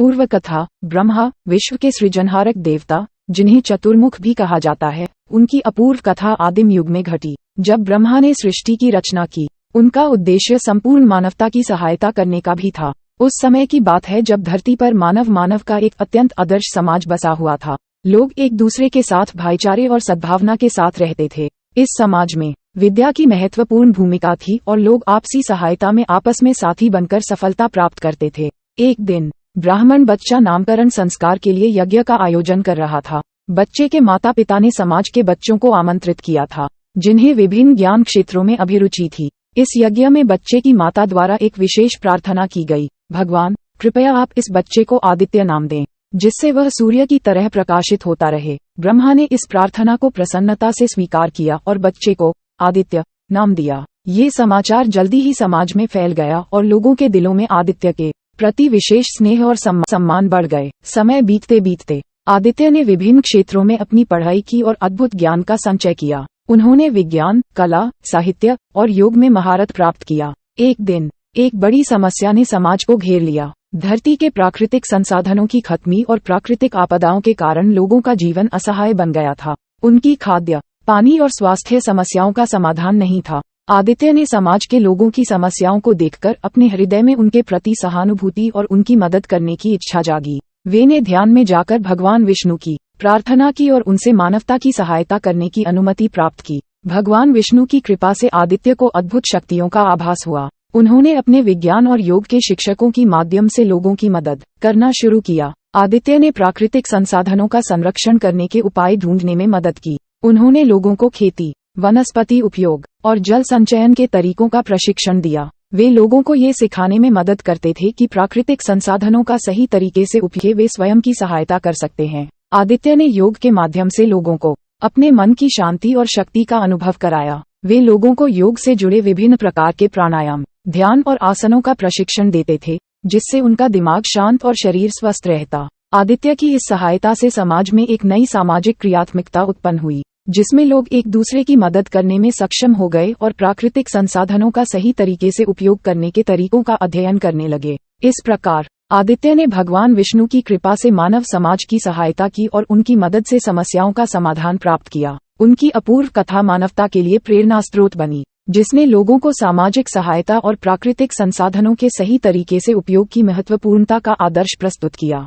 पूर्व कथा। ब्रह्मा, विश्व के सृजनहारक देवता, जिन्हें चतुर्मुख भी कहा जाता है, उनकी अपूर्व कथा आदिम युग में घटी। जब ब्रह्मा ने सृष्टि की रचना की, उनका उद्देश्य संपूर्ण मानवता की सहायता करने का भी था। उस समय की बात है जब धरती पर मानव का एक अत्यंत आदर्श समाज बसा हुआ था। लोग एक दूसरे के साथ भाईचारे और सद्भावना के साथ रहते थे। इस समाज में विद्या की महत्वपूर्ण भूमिका थी और लोग आपसी सहायता में आपस में साथी बनकर सफलता प्राप्त करते थे। एक दिन ब्राह्मण बच्चा नामकरण संस्कार के लिए यज्ञ का आयोजन कर रहा था। बच्चे के माता पिता ने समाज के बच्चों को आमंत्रित किया था, जिन्हें विभिन्न ज्ञान क्षेत्रों में अभिरुचि थी। इस यज्ञ में बच्चे की माता द्वारा एक विशेष प्रार्थना की गई, भगवान, कृपया आप इस बच्चे को आदित्य नाम दें, जिससे वह सूर्य की तरह प्रकाशित होता रहे। ब्रह्मा ने इस प्रार्थना को प्रसन्नता से स्वीकार किया और बच्चे को आदित्य नाम दिया। ये समाचार जल्दी ही समाज में फैल गया और लोगों के दिलों में आदित्य के प्रति विशेष स्नेह और सम्मान बढ़ गए। समय बीतते बीतते आदित्य ने विभिन्न क्षेत्रों में अपनी पढ़ाई की और अद्भुत ज्ञान का संचय किया। उन्होंने विज्ञान, कला, साहित्य और योग में महारत प्राप्त किया। एक दिन एक बड़ी समस्या ने समाज को घेर लिया। धरती के प्राकृतिक संसाधनों की खत्मी और प्राकृतिक आपदाओं के कारण लोगों का जीवन असहाय बन गया था। उनकी खाद्य, पानी और स्वास्थ्य समस्याओं का समाधान नहीं था। आदित्य ने समाज के लोगों की समस्याओं को देखकर अपने हृदय में उनके प्रति सहानुभूति और उनकी मदद करने की इच्छा जागी। वे ने ध्यान में जाकर भगवान विष्णु की प्रार्थना की और उनसे मानवता की सहायता करने की अनुमति प्राप्त की। भगवान विष्णु की कृपा से आदित्य को अद्भुत शक्तियों का आभास हुआ। उन्होंने अपने विज्ञान और योग के शिक्षकों की माध्यम से लोगों की मदद करना शुरू किया। आदित्य ने प्राकृतिक संसाधनों का संरक्षण करने के उपाय ढूंढने में मदद की। उन्होंने लोगों को खेती, वनस्पति उपयोग और जल संचयन के तरीकों का प्रशिक्षण दिया। वे लोगों को ये सिखाने में मदद करते थे कि प्राकृतिक संसाधनों का सही तरीके से उपयोग वे स्वयं की सहायता कर सकते हैं। आदित्य ने योग के माध्यम से लोगों को अपने मन की शांति और शक्ति का अनुभव कराया। वे लोगों को योग से जुड़े विभिन्न प्रकार के प्राणायाम, ध्यान और आसनों का प्रशिक्षण देते थे, जिससे उनका दिमाग शांत और शरीर स्वस्थ रहता। आदित्य की इस सहायता से समाज में एक नई सामाजिक क्रियात्मकता उत्पन्न हुई, जिसमें लोग एक दूसरे की मदद करने में सक्षम हो गए और प्राकृतिक संसाधनों का सही तरीके से उपयोग करने के तरीकों का अध्ययन करने लगे। इस प्रकार आदित्य ने भगवान विष्णु की कृपा से मानव समाज की सहायता की और उनकी मदद से समस्याओं का समाधान प्राप्त किया। उनकी अपूर्व कथा मानवता के लिए प्रेरणा स्रोत बनी, जिसने लोगों को सामाजिक सहायता और प्राकृतिक संसाधनों के सही तरीके से उपयोग की महत्वपूर्णता का आदर्श प्रस्तुत किया।